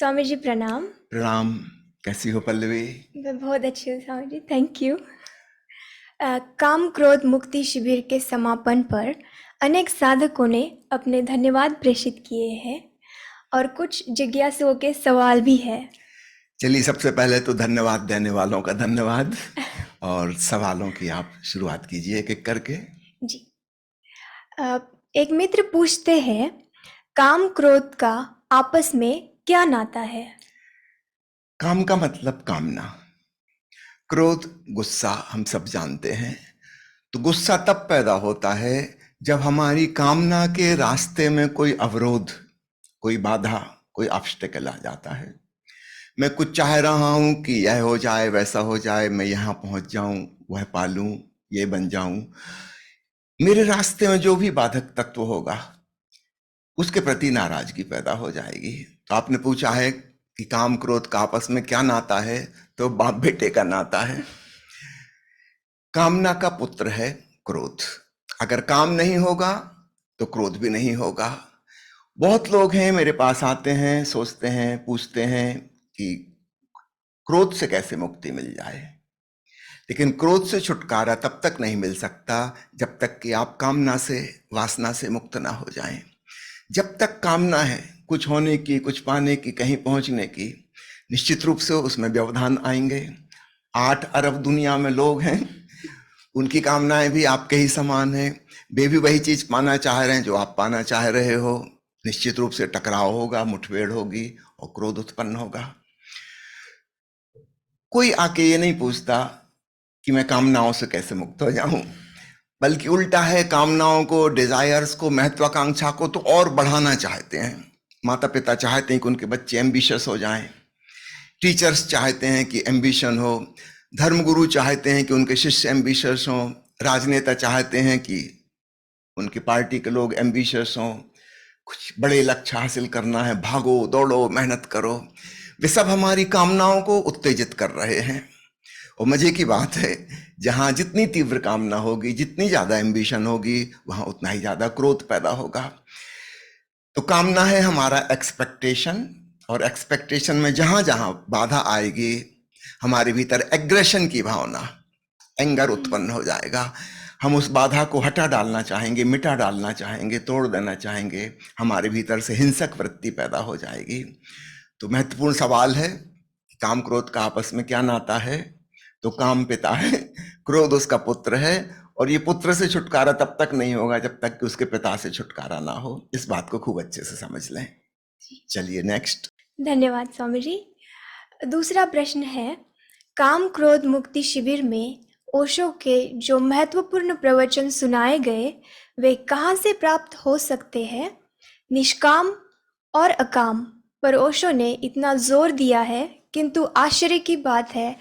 स्वामी जी प्रणाम। प्रणाम। कैसी हो पल्लवी? मैं बहुत अच्छी हूँ स्वामी जी, थैंक यू। काम क्रोध मुक्ति शिविर के समापन पर अनेक साधकों ने अपने धन्यवाद प्रेषित किए हैं और कुछ जिज्ञासुओं के सवाल भी है। चलिए, सबसे पहले तो धन्यवाद देने वालों का धन्यवाद, और सवालों की आप शुरुआत कीजिए एक एक करके। जी। एक मित्र पूछते हैं, काम क्रोध का आपस में क्या नाता है? काम का मतलब कामना, क्रोध गुस्सा हम सब जानते हैं। तो गुस्सा तब पैदा होता है जब हमारी कामना के रास्ते में कोई अवरोध, कोई बाधा, कोई ऑब्स्टेकल आ जाता है। मैं कुछ चाह रहा हूं कि यह हो जाए, वैसा हो जाए, मैं यहां पहुंच जाऊं, वह पालूं, ये बन जाऊं। मेरे रास्ते में जो भी बाधक तत्व होगा उसके प्रति नाराजगी पैदा हो जाएगी। तो आपने पूछा है कि काम क्रोध का आपस में क्या नाता है, तो बाप बेटे का नाता है। कामना का पुत्र है क्रोध। अगर काम नहीं होगा तो क्रोध भी नहीं होगा। बहुत लोग हैं मेरे पास आते हैं, सोचते हैं, पूछते हैं कि क्रोध से कैसे मुक्ति मिल जाए। लेकिन क्रोध से छुटकारा तब तक नहीं मिल सकता जब तक कि आप कामना से, वासना से मुक्त ना हो जाएं। जब तक कामना है कुछ होने की, कुछ पाने की, कहीं पहुंचने की, निश्चित रूप से उसमें व्यवधान आएंगे। 8 अरब दुनिया में लोग हैं, उनकी कामनाएं भी आपके ही समान हैं। वे भी वही चीज पाना चाह रहे हैं जो आप पाना चाह रहे हो। निश्चित रूप से टकराव होगा, मुठभेड़ होगी और क्रोध उत्पन्न होगा। कोई आके ये नहीं पूछता कि मैं कामनाओं से कैसे मुक्त हो जाऊं, बल्कि उल्टा है, कामनाओं को, डिजायर्स को, महत्वाकांक्षा को तो और बढ़ाना चाहते हैं। माता पिता चाहते हैं कि उनके बच्चे एम्बिशियस हो जाएं, टीचर्स चाहते हैं कि एम्बिशन हो, धर्मगुरु चाहते हैं कि उनके शिष्य एम्बिशियस हों, राजनेता चाहते हैं कि उनकी पार्टी के लोग एम्बिशियस हों, कुछ बड़े लक्ष्य हासिल करना है, भागो दौड़ो मेहनत करो। वे सब हमारी कामनाओं को उत्तेजित कर रहे हैं। और मजे की बात है, जहां जितनी तीव्र कामना होगी, जितनी ज्यादा एम्बिशन होगी, वहां उतना ही ज्यादा क्रोध पैदा होगा। तो कामना है हमारा एक्सपेक्टेशन, और एक्सपेक्टेशन में जहां जहां बाधा आएगी, हमारे भीतर एग्रेशन की भावना, एंगर उत्पन्न हो जाएगा। हम उस बाधा को हटा डालना चाहेंगे, मिटा डालना चाहेंगे, तोड़ देना चाहेंगे। हमारे भीतर से हिंसक वृत्ति पैदा हो जाएगी। तो महत्वपूर्ण सवाल है, काम क्रोध का आपस में क्या नाता है? तो काम पिता है, क्रोध उसका पुत्र है, और ये पुत्र से छुटकारा तब तक नहीं होगा जब तक कि उसके पिता से छुटकारा ना हो। इस बात को खूब अच्छे से समझ लें। चलिए नेक्स्ट। धन्यवाद स्वामी जी। दूसरा प्रश्न है, काम क्रोध मुक्ति शिविर में ओशो के जो महत्वपूर्ण प्रवचन सुनाए गए वे कहाँ से प्राप्त हो सकते हैं? निष्काम और अकाम पर ओशो ने इतना जोर दिया है, किंतु आश्चर्य की बात है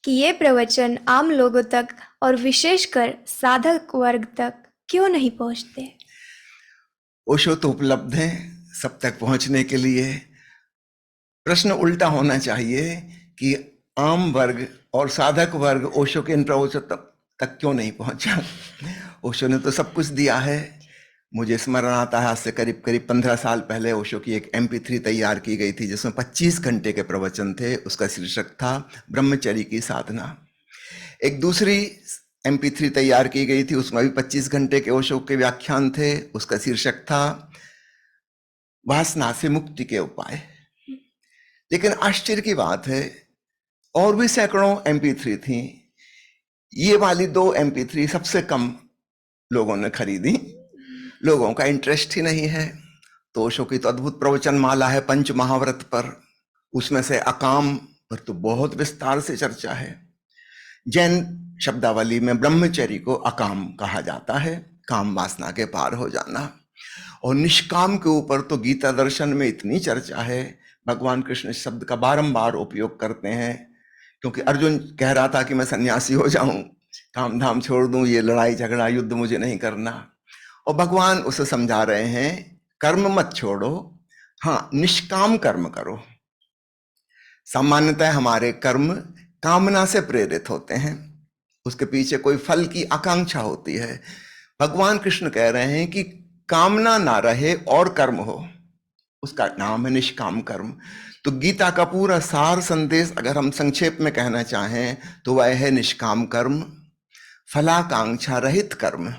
कि ये प्रवचन आम लोगों तक और विशेषकर साधक वर्ग तक क्यों नहीं पहुंचते? ओशो तो उपलब्ध हैं सब तक पहुंचने के लिए। प्रश्न उल्टा होना चाहिए कि आम वर्ग और साधक वर्ग ओशो के इन प्रवचन तक क्यों नहीं पहुंचा। ओशो ने तो सब कुछ दिया है। मुझे स्मरण आता है, आज से करीब करीब 15 साल पहले ओशो की एक MP3 तैयार की गई थी जिसमें 25 घंटे के प्रवचन थे। उसका शीर्षक था ब्रह्मचर्य की साधना। एक दूसरी MP3 तैयार की गई थी, उसमें भी 25 घंटे के ओशो के व्याख्यान थे। उसका शीर्षक था वासना से मुक्ति के उपाय। लेकिन आश्चर्य की बात है, और भी सैकड़ों MP3 थी, ये वाली 2 MP3 सबसे कम लोगों ने खरीदी। लोगों का इंटरेस्ट ही नहीं है। तो ओशो की तो अद्भुत प्रवचन माला है पंच महाव्रत पर, उसमें से अकाम पर तो बहुत विस्तार से चर्चा है। जैन शब्दावली में ब्रह्मचर्य को अकाम कहा जाता है, काम वासना के पार हो जाना। और निष्काम के ऊपर तो गीता दर्शन में इतनी चर्चा है। भगवान कृष्ण इस शब्द का बारंबार उपयोग करते हैं, क्योंकि अर्जुन कह रहा था कि मैं सन्यासी हो जाऊं, काम धाम छोड़ दूं, ये लड़ाई झगड़ा युद्ध मुझे नहीं करना। और भगवान उसे समझा रहे हैं, कर्म मत छोड़ो, हाँ निष्काम कर्म करो। सामान्यतः हमारे कर्म कामना से प्रेरित होते हैं, उसके पीछे कोई फल की आकांक्षा होती है। भगवान कृष्ण कह रहे हैं कि कामना ना रहे और कर्म हो, उसका नाम है निष्काम कर्म। तो गीता का पूरा सार संदेश अगर हम संक्षेप में कहना चाहें तो वह है निष्काम कर्म, फलाकांक्षा रहित कर्म।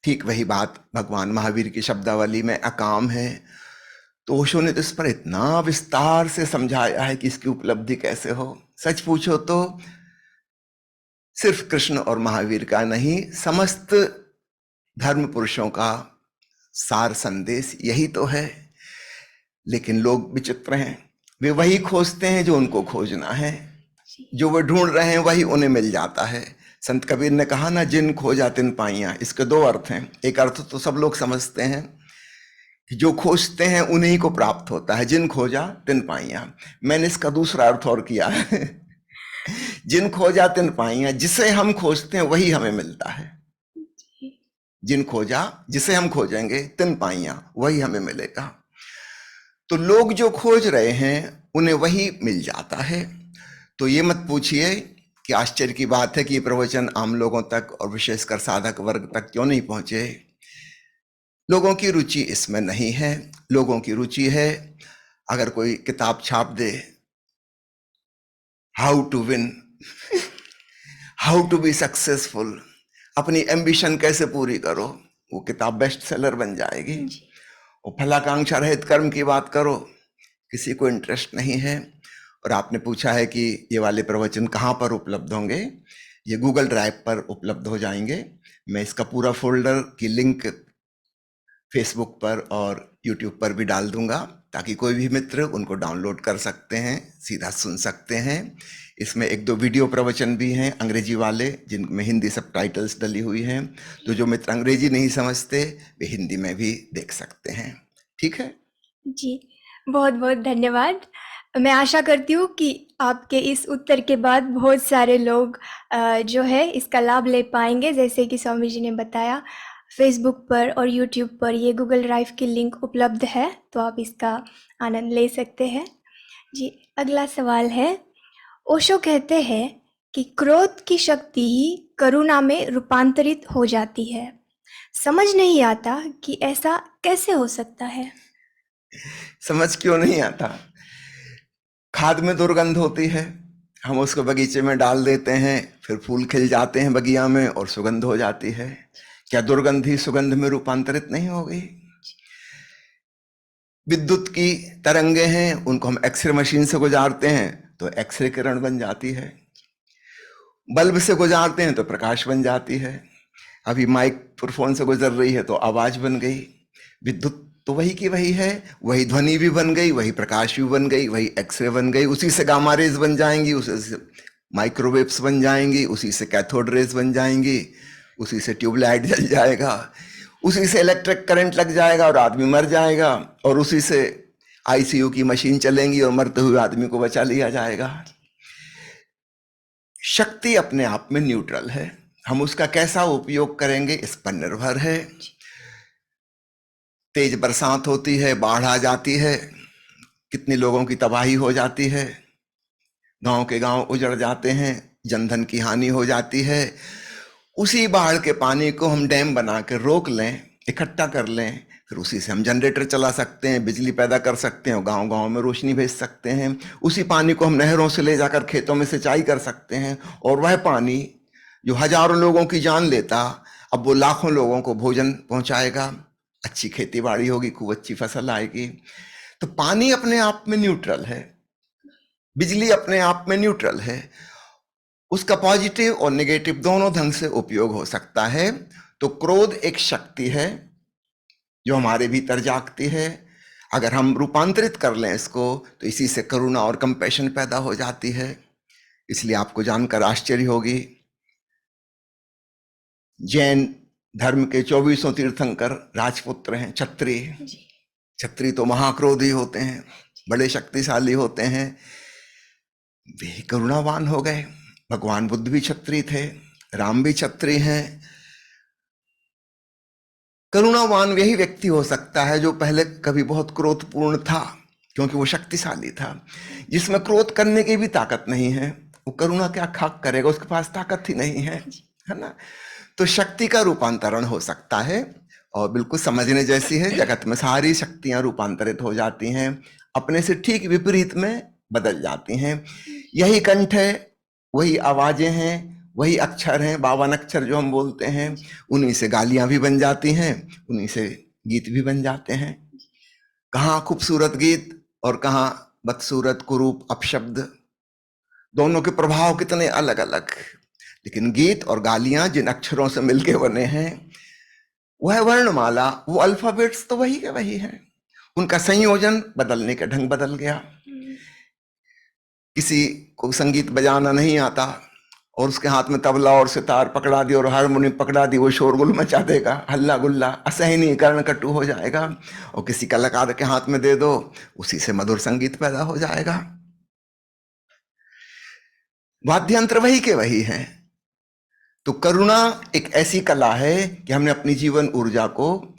ठीक वही बात भगवान महावीर की शब्दावली में अकाम है। तो ओशो ने तो इस पर इतना विस्तार से समझाया है कि इसकी उपलब्धि कैसे हो। सच पूछो तो सिर्फ कृष्ण और महावीर का नहीं, समस्त धर्म पुरुषों का सार संदेश यही तो है। लेकिन लोग विचित्र हैं, वे वही खोजते हैं जो उनको खोजना है, जो वे ढूंढ रहे हैं वही उन्हें मिल जाता है। संत कबीर ने कहा ना, जिन खोजा तिन पाइया। इसके दो अर्थ हैं। एक अर्थ तो सब लोग समझते हैं कि जो खोजते हैं उन्हीं को प्राप्त होता है, जिन खोजा तिन पाइया। मैंने इसका दूसरा अर्थ और किया है जिन खोजा तिन पाइया, जिसे हम खोजते हैं वही हमें मिलता है। जिन खोजा, जिसे हम खोजेंगे, तिन पाइया, वही हमें मिलेगा। तो लोग जो खोज रहे हैं उन्हें वही मिल जाता है। तो ये मत पूछिए कि आश्चर्य की बात है कि ये प्रवचन आम लोगों तक और विशेषकर साधक वर्ग तक क्यों नहीं पहुंचे। लोगों की रुचि इसमें नहीं है। लोगों की रुचि है, अगर कोई किताब छाप दे, how to win, how to be successful, अपनी एम्बिशन कैसे पूरी करो, वो किताब बेस्ट सेलर बन जाएगी। और फलाकांक्षा रहित कर्म की बात करो, किसी को इंटरेस्ट नहीं है। और आपने पूछा है कि ये वाले प्रवचन कहाँ पर उपलब्ध होंगे। ये गूगल ड्राइव पर उपलब्ध हो जाएंगे। मैं इसका पूरा फोल्डर की लिंक फेसबुक पर और यूट्यूब पर भी डाल दूंगा, ताकि कोई भी मित्र उनको डाउनलोड कर सकते हैं, सीधा सुन सकते हैं। इसमें एक दो वीडियो प्रवचन भी हैं अंग्रेजी वाले, जिनमें हिंदी सबटाइटल्स डली हुई हैं। तो जो मित्र अंग्रेजी नहीं समझते वे हिंदी में भी देख सकते हैं। ठीक है जी, बहुत बहुत धन्यवाद। मैं आशा करती हूँ कि आपके इस उत्तर के बाद बहुत सारे लोग जो है इसका लाभ ले पाएंगे। जैसे कि स्वामी जी ने बताया, फेसबुक पर और यूट्यूब पर ये गूगल ड्राइव की लिंक उपलब्ध है, तो आप इसका आनंद ले सकते हैं। जी, अगला सवाल है, ओशो कहते हैं कि क्रोध की शक्ति ही करुणा में रूपांतरित हो जाती है। समझ नहीं आता कि ऐसा कैसे हो सकता है। समझ क्यों नहीं आता। खाद में दुर्गंध होती है, हम उसको बगीचे में डाल देते हैं, फिर फूल खिल जाते हैं बगिया में और सुगंध हो जाती है। क्या दुर्गंध ही सुगंध में रूपांतरित नहीं हो गई। विद्युत की तरंगे हैं, उनको हम एक्सरे मशीन से गुजारते हैं तो एक्सरे किरण बन जाती है। बल्ब से गुजारते हैं तो प्रकाश बन जाती है। अभी माइक्रोफोन से गुजर रही है तो आवाज बन गई। विद्युत तो वही की वही है, वही ध्वनि भी बन गई, वही प्रकाश भी बन गई, वही एक्सरे बन गई। उसी से गामा रेज बन जाएंगी, उसी से माइक्रोवेव्स बन जाएंगी, उसी से कैथोड रेज बन जाएंगी, उसी से ट्यूबलाइट जल जाएगा, उसी से इलेक्ट्रिक करंट लग जाएगा और आदमी मर जाएगा, और उसी से आईसीयू की मशीन चलेंगी और मरते हुए आदमी को बचा लिया जाएगा। शक्ति अपने आप में न्यूट्रल है, हम उसका कैसा उपयोग करेंगे इस पर निर्भर है। तेज बरसात होती है, बाढ़ आ जाती है, कितने लोगों की तबाही हो जाती है, गांव के गांव उजड़ जाते हैं, जनधन की हानि हो जाती है। उसी बाढ़ के पानी को हम डैम बना के रोक लें, इकट्ठा कर लें, फिर उसी से हम जनरेटर चला सकते हैं, बिजली पैदा कर सकते हैं, गांव गांव में रोशनी भेज सकते हैं। उसी पानी को हम नहरों से ले जाकर खेतों में सिंचाई कर सकते हैं, और वह पानी जो हजारों लोगों की जान लेता, अब वो लाखों लोगों को भोजन पहुंचाएगा, अच्छी खेती बाड़ी होगी, खूब अच्छी फसल आएगी। तो पानी अपने आप में न्यूट्रल है, बिजली अपने आप में न्यूट्रल है, उसका पॉजिटिव और नेगेटिव दोनों ढंग से उपयोग हो सकता है। तो क्रोध एक शक्ति है जो हमारे भीतर जागती है। अगर हम रूपांतरित कर लें इसको तो इसी से करुणा और कंपैशन पैदा हो जाती है। इसलिए आपको जानकर आश्चर्य होगी, जैन धर्म के 24 तीर्थंकर राजपुत्र हैं, क्षत्रिय। क्षत्रिय तो महाक्रोधी होते हैं, बड़े शक्तिशाली होते हैं, वे करुणावान हो गए। भगवान बुद्ध भी क्षत्रिय थे, राम भी क्षत्रिय हैं। करुणावान वही व्यक्ति हो सकता है जो पहले कभी बहुत क्रोधपूर्ण था, क्योंकि वो शक्तिशाली था। जिसमें क्रोध करने की भी ताकत नहीं है, वो करुणा क्या खाक करेगा, उसके पास ताकत ही नहीं है, है ना। तो शक्ति का रूपांतरण हो सकता है, और बिल्कुल समझने जैसी है। जगत में सारी शक्तियां रूपांतरित हो जाती हैं, अपने से ठीक विपरीत में बदल जाती हैं। यही कंठ है, वही आवाजें हैं, वही अक्षर हैं, 52 अक्षर जो हम बोलते हैं, उन्हीं से गालियां भी बन जाती हैं, उन्हीं से गीत भी बन जाते हैं। कहाँ खूबसूरत गीत और कहाँ बदसूरत कुरूप अपशब्द, दोनों के प्रभाव कितने अलग अलग। लेकिन गीत और गालियां जिन अक्षरों से मिलके बने हैं, वह वर्णमाला, वो अल्फाबेट्स तो वही के वही हैं, उनका संयोजन बदलने का ढंग बदल गया। किसी को संगीत बजाना नहीं आता और उसके हाथ में तबला और सितार पकड़ा दी और हारमोनियम पकड़ा दी, वो शोरगुल मचा देगा, हल्ला गुल्ला, असहनीय कर्ण कटु हो जाएगा। और किसी कलाकार के हाथ में दे दो, उसी से मधुर संगीत पैदा हो जाएगा। वाद्यंत्र वही के वही हैं। तो करुणा एक ऐसी कला है कि हमने अपनी जीवन ऊर्जा को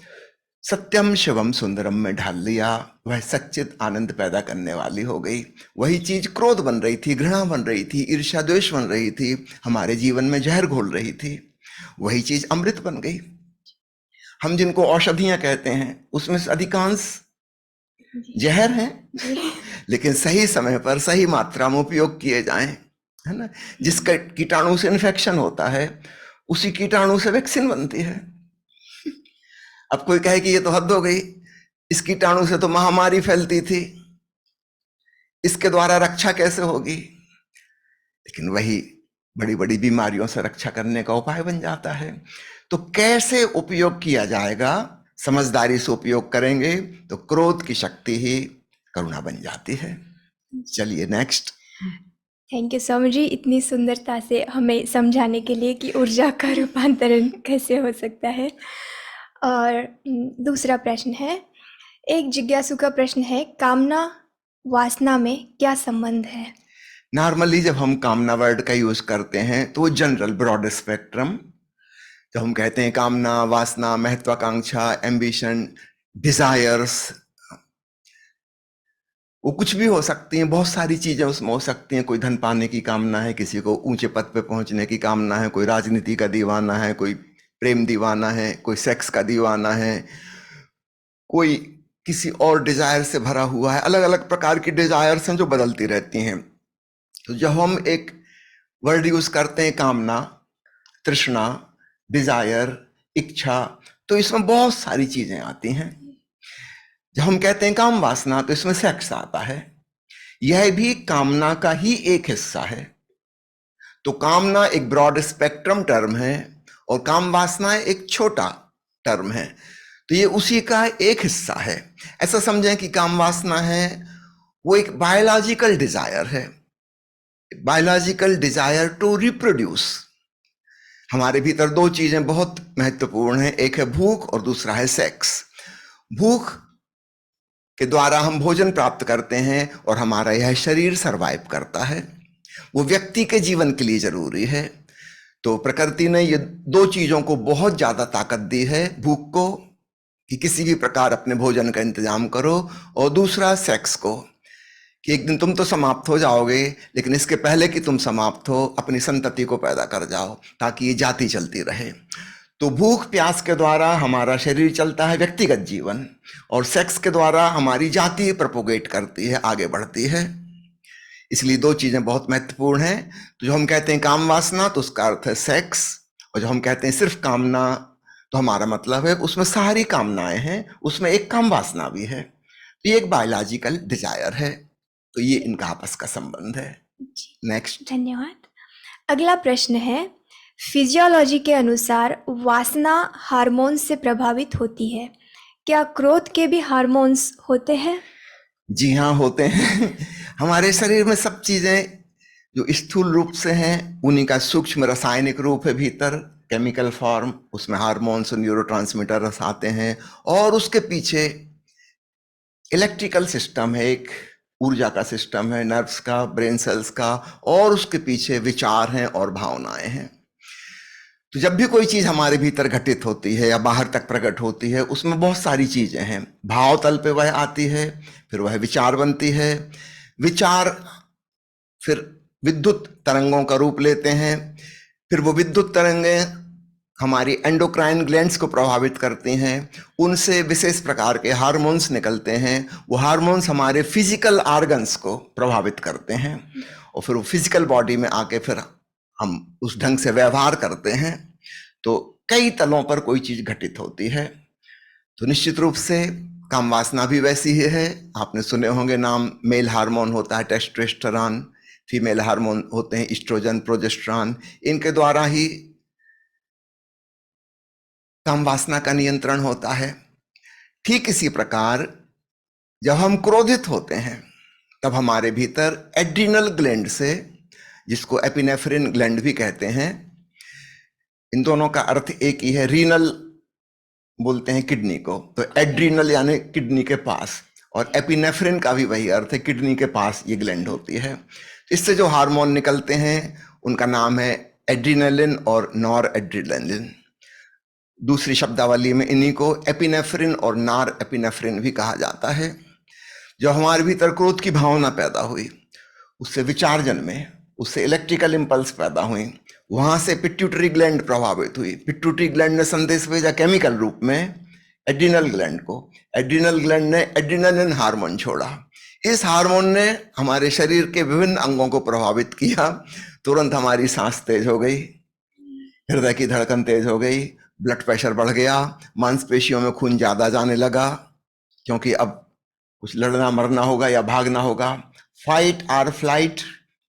सत्यम शिवम सुंदरम में ढाल लिया, वह सच्चित आनंद पैदा करने वाली हो गई। वही चीज क्रोध बन रही थी, घृणा बन रही थी, ईर्ष्या द्वेष बन रही थी, हमारे जीवन में जहर घोल रही थी, वही चीज अमृत बन गई। हम जिनको औषधियां कहते हैं, उसमें से अधिकांश जहर हैं, लेकिन सही समय पर सही मात्रा में उपयोग किए जाएं, है ना। जिसका कीटाणु से इन्फेक्शन होता है, उसी कीटाणु से वैक्सीन बनती है। अब कोई कहे कि ये तो हद हो गई, इस कीटाणु से तो महामारी फैलती थी, इसके द्वारा रक्षा कैसे होगी। लेकिन वही बड़ी बड़ी बीमारियों से रक्षा करने का उपाय बन जाता है। तो कैसे उपयोग किया जाएगा, समझदारी से उपयोग करेंगे तो क्रोध की शक्ति ही करुणा बन जाती है। चलिए next. Thank you Swami ji, इतनी सुंदरता से हमें समझाने के लिए कि ऊर्जा का रूपांतरण कैसे हो सकता है। और दूसरा प्रश्न है, एक जिज्ञासु का प्रश्न है, कामना वासना में क्या संबंध है? नॉर्मली जब हम कामना वर्ड का यूज करते हैं तो जनरल ब्रॉड स्पेक्ट्रम, जब हम कहते हैं कामना, वासना, महत्वाकांक्षा, एम्बिशन, डिजायर्स, वो कुछ भी हो सकती हैं, बहुत सारी चीजें उसमें हो सकती हैं। कोई धन पाने की कामना है, किसी को ऊंचे पद पे पहुंचने की कामना है, कोई राजनीति का दीवाना है, कोई प्रेम दीवाना है, कोई सेक्स का दीवाना है, कोई किसी और डिजायर से भरा हुआ है। अलग अलग प्रकार की डिजायर्स हैं जो बदलती रहती हैं। तो जब हम एक वर्ड यूज करते हैं कामना, तृष्णा, डिजायर, इच्छा, तो इसमें बहुत सारी चीजें आती हैं। जब हम कहते हैं काम वासना, तो इसमें सेक्स आता है, यह भी कामना का ही एक हिस्सा है। तो कामना एक ब्रॉड स्पेक्ट्रम टर्म है और काम वासना एक छोटा टर्म है, तो ये उसी का एक हिस्सा है। ऐसा समझें कि काम वासना है वो एक बायोलॉजिकल डिजायर है, बायोलॉजिकल डिजायर टू रिप्रोड्यूस। हमारे भीतर दो चीजें बहुत महत्वपूर्ण हैं, एक है भूख और दूसरा है सेक्स। भूख के द्वारा हम भोजन प्राप्त करते हैं और हमारा यह शरीर सरवाइव करता है, वो व्यक्ति के जीवन के लिए जरूरी है। तो प्रकृति ने ये दो चीजों को बहुत ज्यादा ताकत दी है, भूख को कि किसी भी प्रकार अपने भोजन का इंतजाम करो, और दूसरा सेक्स को कि एक दिन तुम तो समाप्त हो जाओगे, लेकिन इसके पहले कि तुम समाप्त हो अपनी संतति को पैदा कर जाओ ताकि ये जाति चलती रहे। तो भूख प्यास के द्वारा हमारा शरीर चलता है, व्यक्तिगत जीवन, और सेक्स के द्वारा हमारी जाति प्रोपोगेट करती है, आगे बढ़ती है। इसलिए दो चीजें बहुत महत्वपूर्ण हैं। तो जो हम कहते हैं काम वासना, तो उसका अर्थ है सेक्स, और जो हम कहते हैं सिर्फ कामना, तो हमारा मतलब है उसमें सारी कामनाएं हैं, उसमें एक काम वासना भी है। तो ये एक बायोलॉजिकल डिजायर है, तो ये इनका आपस का संबंध है। नेक्स्ट। धन्यवाद। अगला प्रश्न है, फिजियोलॉजी के अनुसार वासना हार्मोन्स से प्रभावित होती है, क्या क्रोध के भी हार्मोन्स होते हैं? जी हाँ, होते हैं। हमारे शरीर में सब चीजें जो स्थूल रूप से हैं, उन्हीं का सूक्ष्म रासायनिक रूप है भीतर, केमिकल फॉर्म, उसमें हार्मोन्स और न्यूरोट्रांसमीटर्स आते हैं, और उसके पीछे इलेक्ट्रिकल सिस्टम है, एक ऊर्जा का सिस्टम है, नर्व्स का, ब्रेन सेल्स का, और उसके पीछे विचार हैं और भावनाएं हैं। तो जब भी कोई चीज हमारे भीतर घटित होती है या बाहर तक प्रकट होती है, उसमें बहुत सारी चीजें हैं। भाव तल पे वह आती है, फिर वह विचार बनती है, विचार फिर विद्युत तरंगों का रूप लेते हैं, फिर वो विद्युत तरंगें हमारी एंडोक्राइन ग्लैंड्स को प्रभावित करती हैं, उनसे विशेष प्रकार के हार्मोन्स निकलते हैं। वो हार्मोन्स हमारे फिजिकल ऑर्गन्स को प्रभावित करते हैं और फिर वो फिजिकल बॉडी में आके फिर हम उस ढंग से व्यवहार करते हैं। तो कई तलों पर कोई चीज घटित होती है। तो निश्चित रूप से काम वासना भी वैसी ही है। आपने सुने होंगे नाम, मेल हार्मोन होता है टेस्टोस्टेरोन, फीमेल हार्मोन होते हैं ईस्ट्रोजन, प्रोजेस्टेरोन। इनके द्वारा ही काम वासना का नियंत्रण होता है। ठीक इसी प्रकार जब हम क्रोधित होते हैं तब हमारे भीतर एड्रिनल ग्लैंड से, जिसको एपिनेफ्रिन ग्लैंड भी कहते हैं, इन दोनों का अर्थ एक ही है, रीनल बोलते हैं किडनी को, तो एड्रिनल यानी किडनी के पास, और एपिनेफ्रिन का भी वही अर्थ है, किडनी के पास ये ग्लैंड होती है। इससे जो हार्मोन निकलते हैं उनका नाम है एड्रिनलिन और नॉर एड्रिनलिन। दूसरी शब्दावली में इन्हीं को एपिनेफ्रिन और नार एपिनेफ्रिन भी कहा जाता है। जो हमारे भीतर क्रोध की भावना पैदा हुई, उससे विचार जन्मे, उससे इलेक्ट्रिकल इंपल्स पैदा हुई, वहां से पिट्यूटरी ग्लैंड प्रभावित हुई। पिट्यूटरी ग्लैंड ने संदेश भेजा केमिकल रूप में एड्रिनल ग्लैंड को, एड्रिनल ग्लैंड ने एड्रिनलिन हार्मोन छोड़ा। इस हार्मोन ने हमारे शरीर के विभिन्न अंगों को प्रभावित किया। तुरंत हमारी सांस तेज हो गई, हृदय की धड़कन तेज हो गई, ब्लड प्रेशर बढ़ गया, मांसपेशियों में खून ज्यादा जाने लगा, क्योंकि अब कुछ लड़ना मरना होगा या भागना होगा। फाइट और फ्लाइट,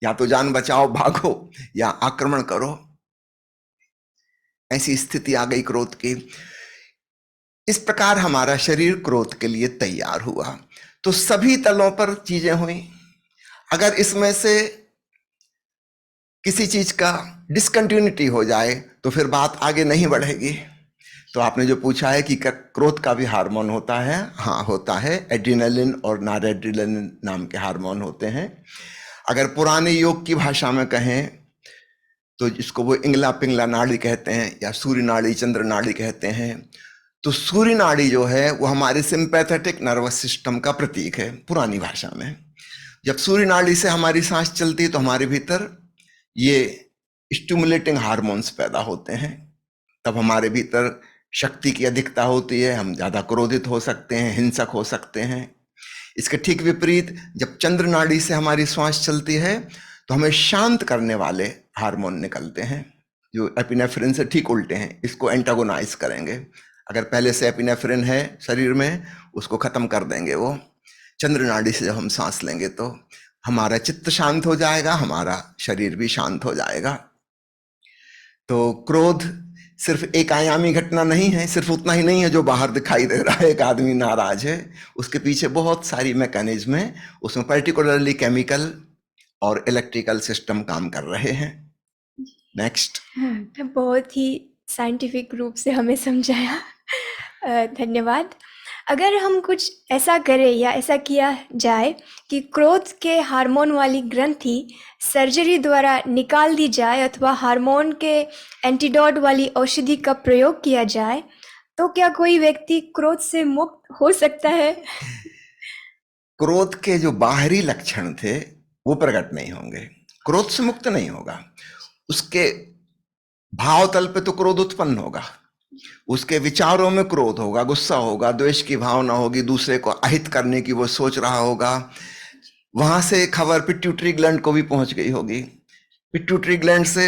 या तो जान बचाओ भागो या आक्रमण करो, ऐसी स्थिति आ गई क्रोध की। इस प्रकार हमारा शरीर क्रोध के लिए तैयार हुआ। तो सभी तलों पर चीजें हुई। अगर इसमें से किसी चीज का डिसकंटिन्यूटी हो जाए तो फिर बात आगे नहीं बढ़ेगी। तो आपने जो पूछा है कि क्रोध का भी हार्मोन होता है, हाँ होता है। एड्रिनलिन और नॉरएड्रिनलिन नाम के हार्मोन होते हैं। अगर पुराने योग की भाषा में कहें तो जिसको वो इंगला पिंगला नाड़ी कहते हैं या सूर्य नाड़ी, चंद्र नाड़ी कहते हैं। तो सूर्य नाड़ी जो है वो हमारे सिंपैथेटिक नर्वस सिस्टम का प्रतीक है पुरानी भाषा में। जब सूर्य नाड़ी से हमारी सांस चलती है तो हमारे भीतर ये स्टिमुलेटिंग हार्मोन्स पैदा होते हैं। तब हमारे भीतर शक्ति की अधिकता होती है, हम ज्यादा क्रोधित हो सकते हैं, हिंसक हो सकते हैं। इसके ठीक विपरीत जब चंद्र नाड़ी से हमारी श्वास चलती है तो हमें शांत करने वाले हार्मोन निकलते हैं, जो एपिनेफ्रिन से ठीक उल्टे हैं। इसको एंटागोनाइज करेंगे। अगर पहले से एपिनेफ्रिन है शरीर में, उसको खत्म कर देंगे वो। चंद्र नाड़ी से जब हम सांस लेंगे तो हमारा चित्त शांत हो जाएगा, हमारा शरीर भी शांत हो जाएगा। तो क्रोध सिर्फ एक आयामी घटना नहीं है, सिर्फ उतना ही नहीं है जो बाहर दिखाई दे रहा है, एक आदमी नाराज है, उसके पीछे बहुत सारी मैकेनिज्म है, उसमें पर्टिकुलरली केमिकल और इलेक्ट्रिकल सिस्टम काम कर रहे हैं। नेक्स्ट। बहुत ही साइंटिफिक रूप से हमें समझाया, धन्यवाद। अगर हम कुछ ऐसा करें या ऐसा किया जाए कि क्रोध के हार्मोन वाली ग्रंथि सर्जरी द्वारा निकाल दी जाए अथवा हार्मोन के एंटीडोट वाली औषधि का प्रयोग किया जाए, तो क्या कोई व्यक्ति क्रोध से मुक्त हो सकता है? क्रोध के जो बाहरी लक्षण थे वो प्रकट नहीं होंगे, क्रोध से मुक्त नहीं होगा। उसके भाव तल पे तो क्रोध उत्पन्न होगा, उसके विचारों में क्रोध होगा, गुस्सा होगा, द्वेष की भावना होगी, दूसरे को अहित करने की वो सोच रहा होगा। वहां से खबर पिट्यूटरी ग्लैंड को भी पहुंच गई होगी, पिट्यूटरी ग्लैंड से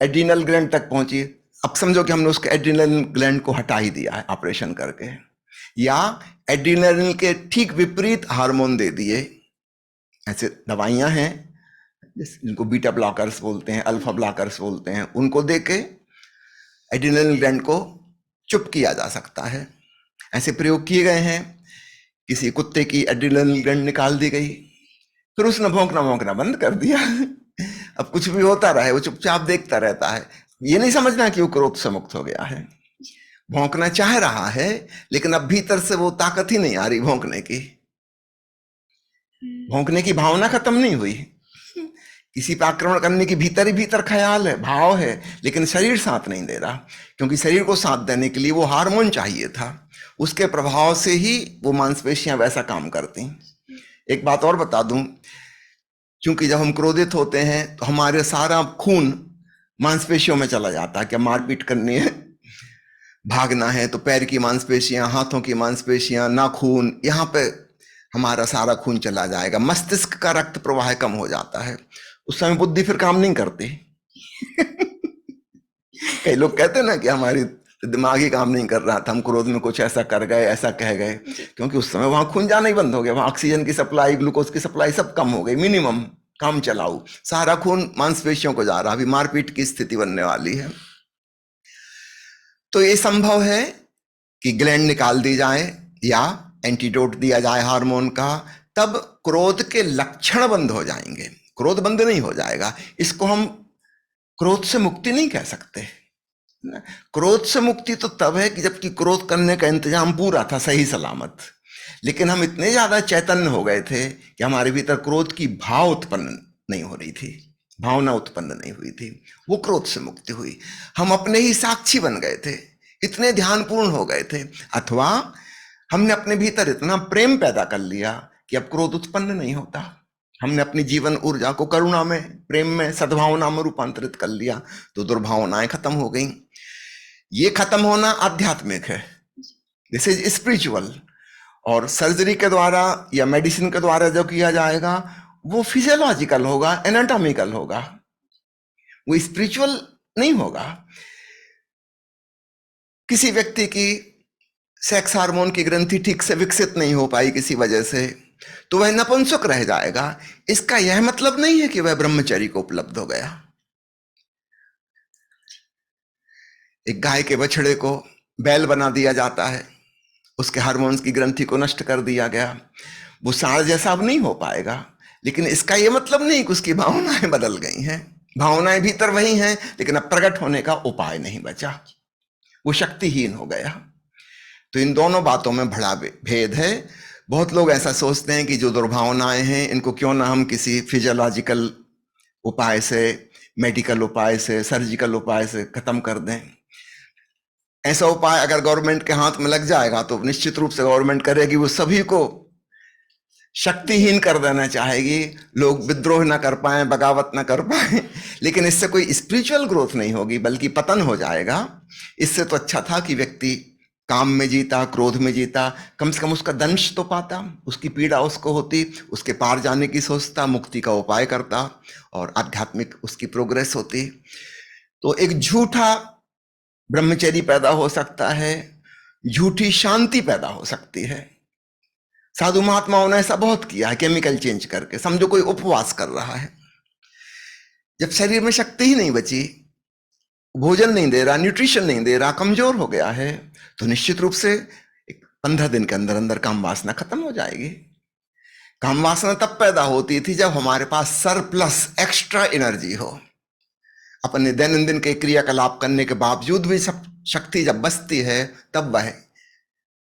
एड्रिनल ग्लैंड तक पहुंची। अब समझो कि हमने उसके एड्रिनल ग्लैंड को हटा ही दिया है ऑपरेशन करके, या एड्रिनल के ठीक विपरीत हार्मोन दे दिए। ऐसे दवाइयां हैं जिनको बीटा ब्लॉकर्स बोलते हैं, अल्फा ब्लॉकर्स बोलते हैं, उनको देके एड्रिनल ग्लैंड को चुप किया जा सकता है। ऐसे प्रयोग किए गए हैं। किसी कुत्ते की एड्रिनल ग्लैंड निकाल दी गई, फिर उसने भौंकना बंद कर दिया। अब कुछ भी होता रहे, वो चुपचाप देखता रहता है। ये नहीं समझना कि वो क्रोध से मुक्त हो गया है। भौंकना चाह रहा है लेकिन अब भीतर से वो ताकत ही नहीं आ रही भौंकने की, भौंकने की भावना खत्म नहीं हुई। किसी पर आक्रमण करने की भीतर ही भीतर ख्याल है, भाव है, लेकिन शरीर साथ नहीं दे रहा, क्योंकि शरीर को साथ देने के लिए वो हार्मोन चाहिए था। उसके प्रभाव से ही वो मांसपेशियां वैसा काम करती। एक बात और बता दूं, क्योंकि जब हम क्रोधित होते हैं तो हमारे सारा खून मांसपेशियों में चला जाता है। क्या मारपीट करनी है, भागना है, तो पैर की मांसपेशियां, हाथों की मांसपेशियां, नाखून, यहाँ पे हमारा सारा खून चला जाएगा, मस्तिष्क का रक्त प्रवाह कम हो जाता है। उस समय बुद्धि फिर काम नहीं करती। कई लोग कहते हैं ना कि हमारी दिमाग ही काम नहीं कर रहा था, हम क्रोध में कुछ ऐसा कर गए, ऐसा कह गए, क्योंकि उस समय वहां खून जाना ही बंद हो गया, वहां ऑक्सीजन की सप्लाई, ग्लूकोज की सप्लाई सब कम हो गई, मिनिमम काम चलाऊ, सारा खून मांसपेशियों को जा रहा, अभी मारपीट की स्थिति बनने वाली है। तो ये संभव है कि ग्लैंड निकाल दी जाए या एंटीडोट दिया जाए हार्मोन का, तब क्रोध के लक्षण बंद हो जाएंगे। क्रोध बंद नहीं हो जाएगा, इसको हम क्रोध से मुक्ति नहीं कह सकते। क्रोध से मुक्ति तो तब है कि जबकि क्रोध करने का इंतजाम पूरा था, सही सलामत, लेकिन हम इतने ज्यादा चैतन्य हो गए थे कि हमारे भीतर क्रोध की भाव उत्पन्न नहीं हो रही थी, भावना उत्पन्न नहीं हुई थी, वो क्रोध से मुक्ति हुई। हम अपने ही साक्षी बन गए थे, इतने ध्यानपूर्ण हो गए थे, अथवा हमने अपने भीतर इतना प्रेम पैदा कर लिया कि अब क्रोध उत्पन्न नहीं होता। हमने अपनी जीवन ऊर्जा को करुणा में, प्रेम में, सद्भावना में रूपांतरित कर लिया, तो दुर्भावनाएं खत्म हो गई। ये खत्म होना आध्यात्मिक है, दिस इज स्पिरिचुअल। और सर्जरी के द्वारा या मेडिसिन के द्वारा जो किया जाएगा वो फिजियोलॉजिकल होगा, एनाटॉमिकल होगा, वो स्पिरिचुअल नहीं होगा। किसी व्यक्ति की सेक्स हार्मोन की ग्रंथि ठीक से विकसित नहीं हो पाई किसी वजह से, तो वह नपुंसक रह जाएगा। इसका यह मतलब नहीं है कि वह ब्रह्मचर्य को उपलब्ध हो गया। एक गाय के बछड़े को बैल बना दिया जाता है, उसके हार्मोन्स की ग्रंथि को नष्ट कर दिया गया, वो सांड जैसा अब नहीं हो पाएगा, लेकिन इसका यह मतलब नहीं कि उसकी भावनाएं बदल गई हैं। भावनाएं भीतर वही हैं, लेकिन अब प्रकट होने का उपाय नहीं बचा, वो शक्तिहीन हो गया। तो इन दोनों बातों में बड़ा भेद है। बहुत लोग ऐसा सोचते हैं कि जो दुर्भावनाएं हैं इनको क्यों ना हम किसी फिजियोलॉजिकल उपाय से, मेडिकल उपाय से, सर्जिकल उपाय से खत्म कर दें। ऐसा उपाय अगर गवर्नमेंट के हाथ में लग जाएगा तो निश्चित रूप से गवर्नमेंट करेगी, वो सभी को शक्तिहीन कर देना चाहेगी, लोग विद्रोह ना कर पाए, बगावत ना कर पाए, लेकिन इससे कोई स्पिरिचुअल ग्रोथ नहीं होगी, बल्कि पतन हो जाएगा। इससे तो अच्छा था कि व्यक्ति काम में जीता, क्रोध में जीता, कम से कम उसका दंश तो पाता, उसकी पीड़ा उसको होती, उसके पार जाने की सोचता, मुक्ति का उपाय करता, और आध्यात्मिक उसकी प्रोग्रेस होती। तो एक झूठा ब्रह्मचर्य पैदा हो सकता है, झूठी शांति पैदा हो सकती है। साधु महात्माओं ने ऐसा बहुत किया है, केमिकल चेंज करके। समझो कोई उपवास कर रहा है, जब शरीर में शक्ति ही नहीं बची, भोजन नहीं दे रहा, न्यूट्रिशन नहीं दे रहा, कमजोर हो गया है, तो निश्चित रूप से 15 दिन के अंदर अंदर काम वासना खत्म हो जाएगी। काम वासना तब पैदा होती थी जब हमारे पास सरप्लस एक्स्ट्रा एनर्जी हो, अपने दैनंदिन के क्रियाकलाप करने के बावजूद भी सब शक्ति जब बचती है तब वह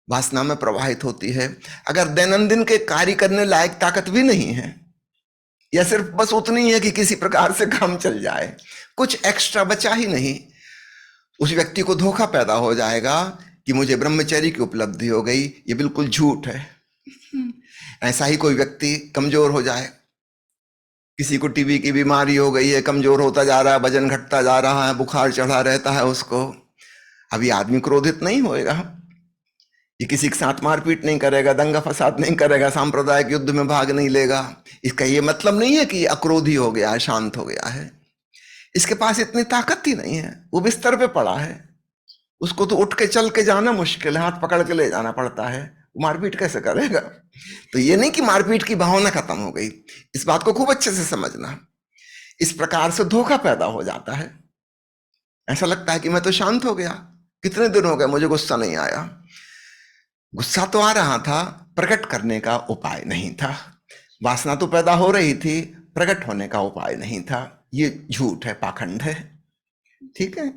वासना में प्रवाहित होती है। अगर दैनंदिन के कार्य करने लायक ताकत भी नहीं है, या सिर्फ बस उतनी है कि किसी प्रकार से काम चल जाए, कुछ एक्स्ट्रा बचा ही नहीं, उस व्यक्ति को धोखा पैदा हो जाएगा कि मुझे ब्रह्मचर्य की उपलब्धि हो गई। ये बिल्कुल झूठ है। ऐसा ही कोई व्यक्ति कमजोर हो जाए, किसी को टीबी की बीमारी हो गई है, कमजोर होता जा रहा है, वजन घटता जा रहा है, बुखार चढ़ा रहता है उसको, अभी आदमी क्रोधित नहीं होएगा, ये किसी के साथ मारपीट नहीं करेगा, दंगा फसाद नहीं करेगा, सांप्रदायिक युद्ध में भाग नहीं लेगा। इसका ये मतलब नहीं है कि ये अक्रोधी हो गया है, शांत हो गया है। इसके पास इतनी ताकत ही नहीं है, वो बिस्तर पे पड़ा है, उसको तो उठ के चल के जाना मुश्किल है, हाथ पकड़ के ले जाना पड़ता है, वो मारपीट कैसे करेगा। तो ये नहीं कि मारपीट की भावना खत्म हो गई, इस बात को खूब अच्छे से समझना। इस प्रकार से धोखा पैदा हो जाता है, ऐसा लगता है कि मैं तो शांत हो गया, कितने दिन हो गए मुझे गुस्सा नहीं आया। गुस्सा तो आ रहा था, प्रकट करने का उपाय नहीं था। वासना तो पैदा हो रही थी, प्रकट होने का उपाय नहीं था। ये झूठ है, पाखंड है। ठीक है,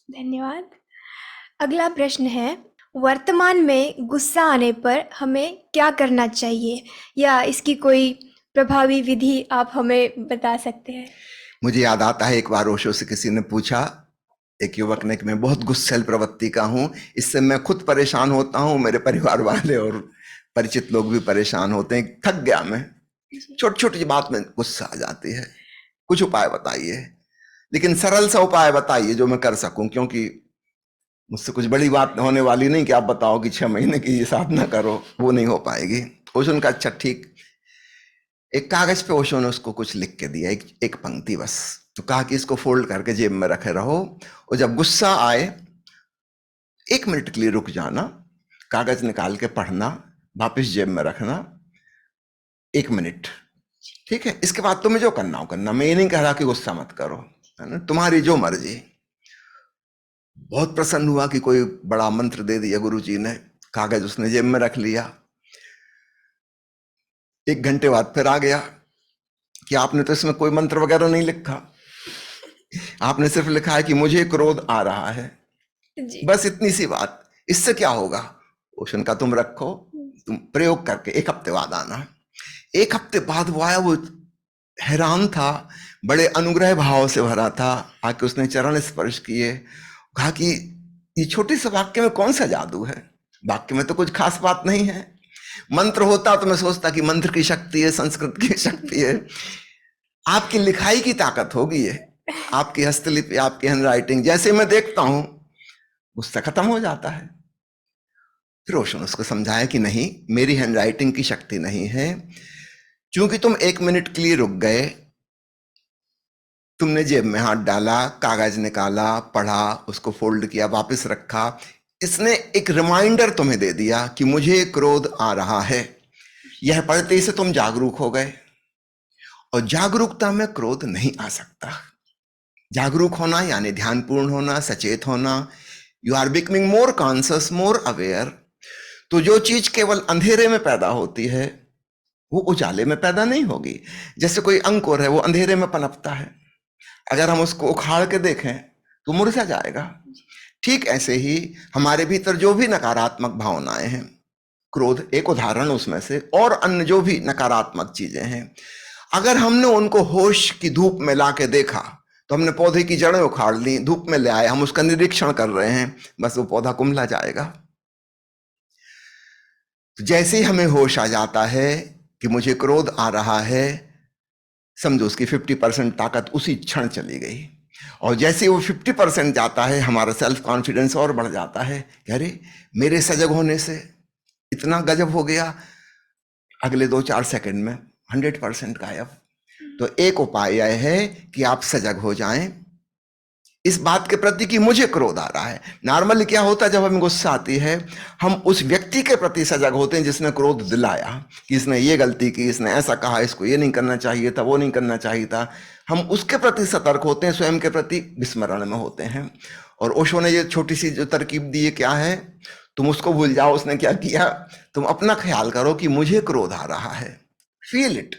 धन्यवाद। अगला प्रश्न है, वर्तमान में गुस्सा आने पर हमें क्या करना चाहिए, या इसकी कोई प्रभावी विधि आप हमें बता सकते हैं? मुझे याद आता है एक बार ओशो से किसी ने पूछा, एक युवक ने, कि मैं बहुत गुस्सैल प्रवृत्ति का हूं, इससे मैं खुद परेशान होता हूं, मेरे परिवार वाले और परिचित लोग भी परेशान होते हैं, थक गया मैं, छोटी छोटी बात में गुस्सा आ जाती है, कुछ उपाय बताइए। लेकिन सरल सा उपाय बताइए जो मैं कर सकूं, क्योंकि मुझसे कुछ बड़ी बात होने वाली नहीं कि आप बताओ कि 6 महीने की ये साधना करो, वो नहीं हो पाएगी। ओशो ने कहा अच्छा ठीक। एक कागज पे ओशो ने उसको कुछ लिख के दिया, एक पंक्ति बस। तो कहा कि इसको फोल्ड करके जेब में रखे रहो, और जब गुस्सा आए 1 मिनट के लिए रुक जाना, कागज निकाल के पढ़ना, वापस जेब में रखना, 1 मिनट, ठीक है। इसके बाद तुम्हें जो करना हो करना, मैं ये नहीं कह रहा कि गुस्सा मत करो, है ना, तुम्हारी जो मर्जी। बहुत प्रसन्न हुआ कि कोई बड़ा मंत्र दे दिया गुरु जी ने, कागज उसने जेब में रख लिया। 1 घंटे बाद फिर आ गया कि आपने तो इसमें कोई मंत्र वगैरह नहीं लिखा, आपने सिर्फ लिखा है कि मुझे क्रोध आ रहा है, जी। बस इतनी सी बात, इससे क्या होगा? ओशन का तुम रखो, तुम प्रयोग करके 1 हफ्ते बाद आना। 1 हफ्ते बाद वो आया, वो हैरान था, बड़े अनुग्रह भाव से भरा था। आके उसने चरण स्पर्श किए, कहा कि ये छोटे से वाक्य में कौन सा जादू है? वाक्य में तो कुछ खास बात नहीं है। मंत्र होता तो मैं सोचता कि मंत्र की शक्ति है, संस्कृत की शक्ति है। आपकी लिखाई की ताकत होगी ये, आपकी हस्तलिपि, आपकी हैंड राइटिंग। जैसे मैं देखता हूं गुस्सा खत्म हो जाता है। फिर रोशन उसको समझाया कि नहीं, मेरी हैंड राइटिंग की शक्ति नहीं है, क्योंकि तुम 1 मिनट के लिए रुक गए, तुमने जेब में हाथ डाला, कागज निकाला, पढ़ा, उसको फोल्ड किया, वापस रखा, इसने एक रिमाइंडर तुम्हें दे दिया कि मुझे क्रोध आ रहा है। यह पढ़ते ही से तुम जागरूक हो गए, और जागरूकता में क्रोध नहीं आ सकता। जागरूक होना यानी ध्यानपूर्ण होना, सचेत होना। You are becoming more conscious, more aware. तो जो चीज केवल अंधेरे में पैदा होती है वो उजाले में पैदा नहीं होगी। जैसे कोई अंकुर है, वो अंधेरे में पनपता है, अगर हम उसको उखाड़ के देखें तो मुरझा जाएगा। ठीक ऐसे ही हमारे भीतर जो भी नकारात्मक भावनाएं हैं, क्रोध एक उदाहरण उसमें से, और अन्य जो भी नकारात्मक चीजें हैं, अगर हमने उनको होश की धूप में ला के देखा, तो हमने पौधे की जड़ें उखाड़ ली, धूप में ले आए, हम उसका निरीक्षण कर रहे हैं, बस वो पौधा कुम्हला जाएगा। तो जैसे ही हमें होश आ जाता है कि मुझे क्रोध आ रहा है, समझो उसकी 50% ताकत उसी क्षण चली गई। और जैसे वो 50% जाता है, हमारा सेल्फ कॉन्फिडेंस और बढ़ जाता है कि अरे मेरे सजग होने से इतना गजब हो गया। अगले 2-4 सेकंड में 100% गायब। तो एक उपाय यह है कि आप सजग हो जाएं इस बात के प्रति कि मुझे क्रोध आ रहा है। नॉर्मली क्या होता है, जब हमें गुस्सा आती है, हम उस व्यक्ति के प्रति सजग होते हैं जिसने क्रोध दिलाया, कि इसने ये गलती की, इसने ऐसा कहा, इसको ये नहीं करना चाहिए था, वो नहीं करना चाहिए था। हम उसके प्रति सतर्क होते हैं, स्वयं के प्रति विस्मरण में होते हैं। और ओशो ने ये छोटी सी जो तरकीब दी है, क्या है, तुम उसको भूल जाओ उसने क्या किया, तुम अपना ख्याल करो कि मुझे क्रोध आ रहा है। Feel it.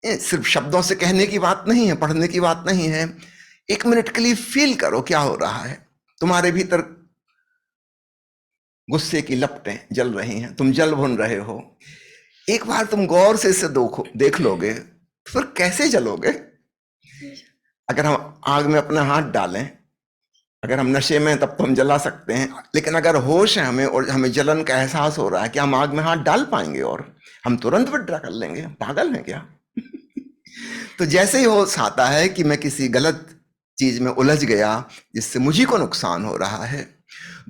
सिर्फ शब्दों से कहने की बात नहीं है, पढ़ने की बात नहीं है। 1 मिनट के लिए फील करो क्या हो रहा है। तुम्हारे भीतर गुस्से की लपटें जल रही हैं, तुम जल भुन रहे हो। एक बार तुम गौर से इसे देख लोगे तो फिर कैसे जलोगे? अगर हम आग में अपना हाथ डालें, अगर हम नशे में, तब तो हम जला सकते हैं, लेकिन अगर होश है हमें और हमें जलन का एहसास हो रहा है, कि हम आग में हाथ डाल पाएंगे? और हम तुरंत विड्रा कर लेंगे, पागल हैं क्या? तो जैसे ही होश आता है कि मैं किसी गलत चीज में उलझ गया जिससे मुझे को नुकसान हो रहा है,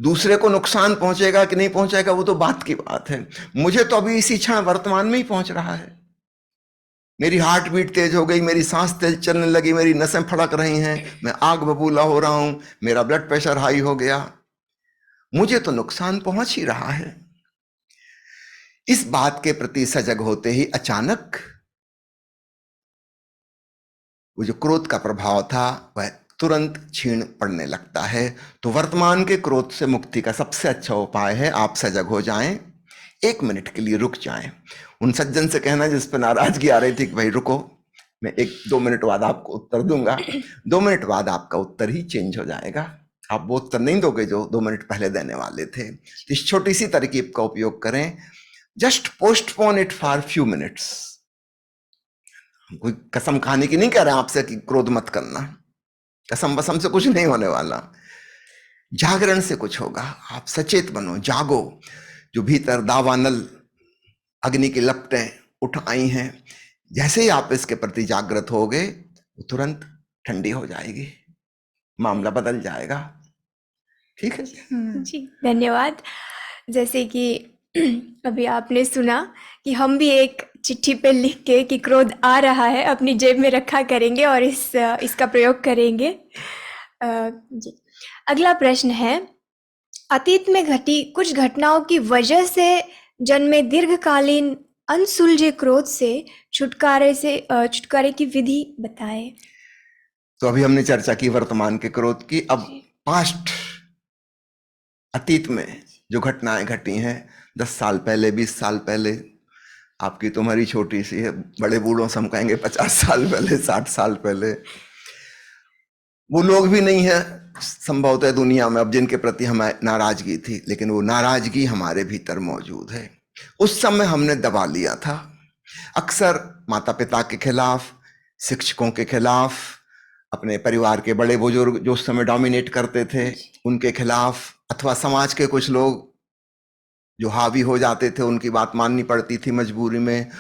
दूसरे को नुकसान पहुंचेगा कि नहीं पहुंचेगा वो तो बात की बात है, मुझे तो अभी इसी क्षण वर्तमान में ही पहुंच रहा है। मेरी हार्ट बीट तेज हो गई, मेरी सांस तेज चलने लगी, मेरी नसें फड़क रही हैं, मैं आग बबूला हो रहा हूं, मेरा ब्लड प्रेशर हाई हो गया, मुझे तो नुकसान पहुंच ही रहा है। इस बात के प्रति सजग होते ही अचानक वो जो क्रोध का प्रभाव था वह तुरंत क्षीण पड़ने लगता है। तो वर्तमान के क्रोध से मुक्ति का सबसे अच्छा उपाय है, आप सजग हो जाएं, 1 मिनट के लिए रुक जाएं। उन सज्जन से कहना जिस पर नाराजगी आ रही थी कि भाई रुको, मैं 1-2 मिनट बाद आपको उत्तर दूंगा, 2 मिनट बाद आपका उत्तर ही चेंज हो जाएगा। आप वो उत्तर नहीं दोगे जो 2 मिनट पहले देने वाले थे। इस छोटी सी तरकीब का उपयोग करें। Just postpone it for few minutes. कोई कसम खाने की नहीं कह रहे हैं आपसे कि क्रोध मत करना, कसम बसम से कुछ नहीं होने वाला, जागरण से कुछ होगा। आप सचेत बनो, जागो। जो भीतर दावानल अग्नि की लपटें उठ आई हैं, जैसे ही आप इसके प्रति जागृत होगे, वो तुरंत ठंडी हो जाएगी, मामला बदल जाएगा। ठीक है। जी धन्यवाद। जैसे कि अभी आपने सुना कि हम भी एक चिट्ठी पे लिख के कि क्रोध आ रहा है अपनी जेब में रखा करेंगे और इसका प्रयोग करेंगे। जी अगला प्रश्न है, अतीत में घटी कुछ घटनाओं की वजह से जन्मे दीर्घकालीन अनसुलझे क्रोध से छुटकारे की विधि बताएं। तो अभी हमने चर्चा की वर्तमान के क्रोध की, अब पास्ट अतीत में जो घटनाएं घटी हैं 10 साल पहले, 20 साल पहले, आपकी तो उम्र ही छोटी सी है, बड़े बूढ़ों से हम कहेंगे 50 साल पहले, 60 साल पहले, वो लोग भी नहीं है संभवतः दुनिया में अब जिनके प्रति हमें नाराजगी थी, लेकिन वो नाराजगी हमारे भीतर मौजूद है। उस समय हमने दबा लिया था, अक्सर माता पिता के खिलाफ, शिक्षकों के खिलाफ, अपने परिवार के बड़े बुजुर्ग जो उस समय डोमिनेट करते थे उनके खिलाफ, अथवा समाज के कुछ लोग जो हावी हो जाते थे, उनकी बात माननी पड़ती थी मजबूरी में,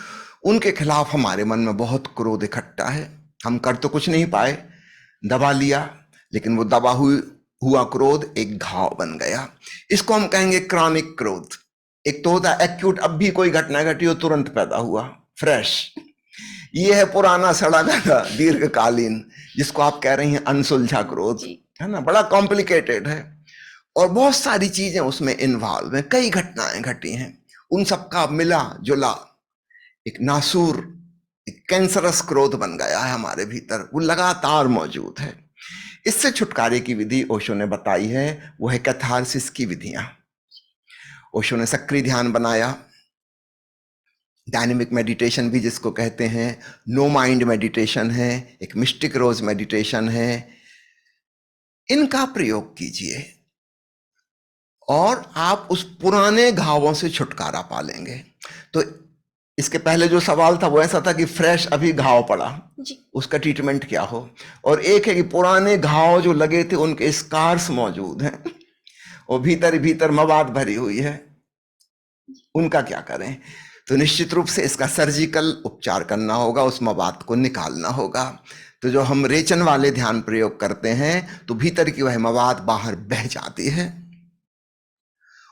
उनके खिलाफ हमारे मन में बहुत क्रोध इकट्ठा है। हम कर तो कुछ नहीं पाए, दबा लिया, लेकिन वो दबा हुआ क्रोध एक घाव बन गया। इसको हम कहेंगे क्रॉनिक क्रोध। एक तो होता है एक्यूट, अब भी कोई घटना घटी हो तुरंत पैदा हुआ, फ्रेश। ये है पुराना सड़ा गला दीर्घकालीन, जिसको आप कह रही हैं अनसुलझा क्रोध, है ना, बड़ा कॉम्प्लिकेटेड है और बहुत सारी चीजें उसमें इन्वॉल्व है, कई घटनाएं घटी हैं, उन सबका मिला जुला एक नासूर, एक कैंसरस क्रोध बन गया है हमारे भीतर, वो लगातार मौजूद है। इससे छुटकारे की विधि ओशो ने बताई है, वो है कैथारसिस की विधियां। ओशो ने सक्रिय ध्यान बनाया, डायनेमिक मेडिटेशन भी जिसको कहते हैं, नो माइंड मेडिटेशन है, एक मिस्टिक रोज मेडिटेशन है, इनका प्रयोग कीजिए और आप उस पुराने घावों से छुटकारा पालेंगे। तो इसके पहले जो सवाल था वो ऐसा था कि फ्रेश अभी घाव पड़ा, उसका ट्रीटमेंट क्या हो, और एक है कि पुराने घाव जो लगे थे उनके स्कार्स मौजूद हैं और भीतर भीतर मवाद भरी हुई है, उनका क्या करें। तो निश्चित रूप से इसका सर्जिकल उपचार करना होगा, उस मवाद को निकालना होगा। तो जो हम रेचन वाले ध्यान प्रयोग करते हैं तो भीतर की वह मवाद बाहर बह जाती है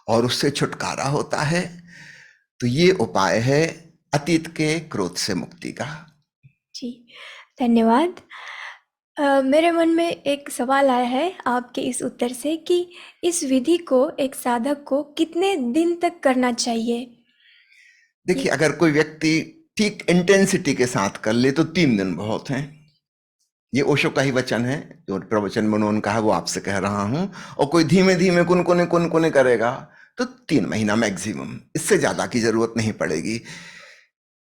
और उससे छुटकारा होता है। तो ये उपाय है अतीत के क्रोध से मुक्ति का। जी धन्यवाद। मेरे मन में एक सवाल आया है आपके इस उत्तर से कि इस विधि को एक साधक को कितने दिन तक करना चाहिए। देखिए, अगर कोई व्यक्ति ठीक इंटेंसिटी के साथ कर ले तो 3 दिन बहुत हैं। ये ओशो का ही वचन है, जो प्रवचन में उन्होंने कहा वो आपसे कह रहा हूं। और कोई धीमे धीमे कुनकुने करेगा तो 3 महीना मैक्सिमम, इससे ज्यादा की जरूरत नहीं पड़ेगी।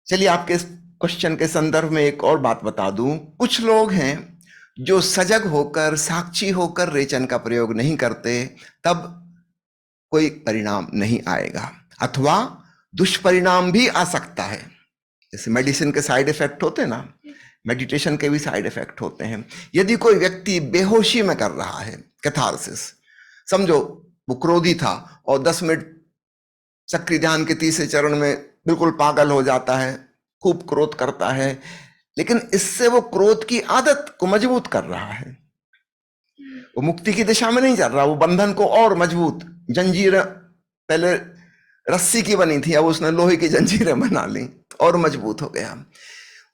चलिए, आपके क्वेश्चन के संदर्भ में एक और बात बता दूं, कुछ लोग हैं जो सजग होकर, साक्षी होकर रेचन का प्रयोग नहीं करते, तब कोई परिणाम नहीं आएगा, अथवा दुष्परिणाम भी आ सकता है। जैसे मेडिसिन के साइड इफेक्ट होते हैं ना, मेडिटेशन के भी साइड इफेक्ट होते हैं। यदि कोई व्यक्ति बेहोशी में कर रहा है कैथारसिस, समझो वो क्रोधी था और 10 मिनट सक्रिय ध्यान के तीसरे चरण में बिल्कुल पागल हो जाता है, खूब क्रोध करता है, लेकिन इससे वो क्रोध की आदत को मजबूत कर रहा है, वो मुक्ति की दिशा में नहीं चल रहा, वो बंधन को और मजबूत, जंजीर पहले रस्सी की बनी थी, अब उसने लोहे की जंजीरें बना ली और मजबूत हो गया।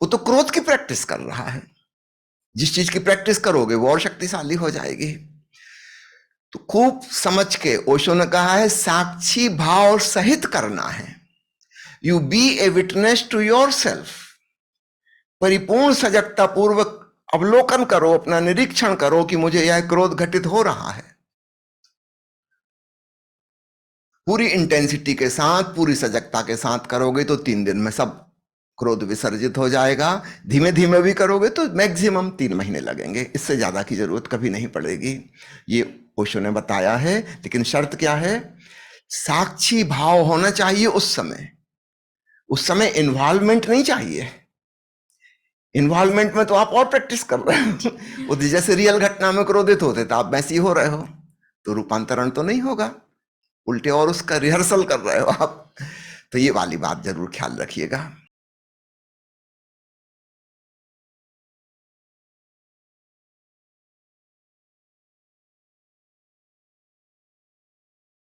वो तो क्रोध की प्रैक्टिस कर रहा है। जिस चीज की प्रैक्टिस करोगे वो और शक्तिशाली हो जाएगी। तो खूब समझ के ओशो ने कहा है, साक्षी भाव सहित करना है। You be a witness to yourself. परिपूर्ण सजगता पूर्वक अवलोकन करो, अपना निरीक्षण करो कि मुझे यह क्रोध घटित हो रहा है। पूरी इंटेंसिटी के साथ, पूरी सजगता के साथ करोगे तो 3 दिन में सब क्रोध विसर्जित हो जाएगा। धीमे धीमे भी करोगे तो मैक्सिमम 3 महीने लगेंगे, इससे ज्यादा की जरूरत कभी नहीं पड़ेगी। ये ओशो ने बताया है, लेकिन शर्त क्या है, साक्षी भाव होना चाहिए उस समय इन्वॉल्वमेंट नहीं चाहिए। इन्वॉल्वमेंट में तो आप और प्रैक्टिस कर रहे हो वो जैसे रियल घटना में क्रोधित होते तो आप वैसे ही हो रहे हो, तो रूपांतरण तो नहीं होगा, उल्टे और उसका रिहर्सल कर रहे हो आप। तो ये वाली बात जरूर ख्याल रखिएगा।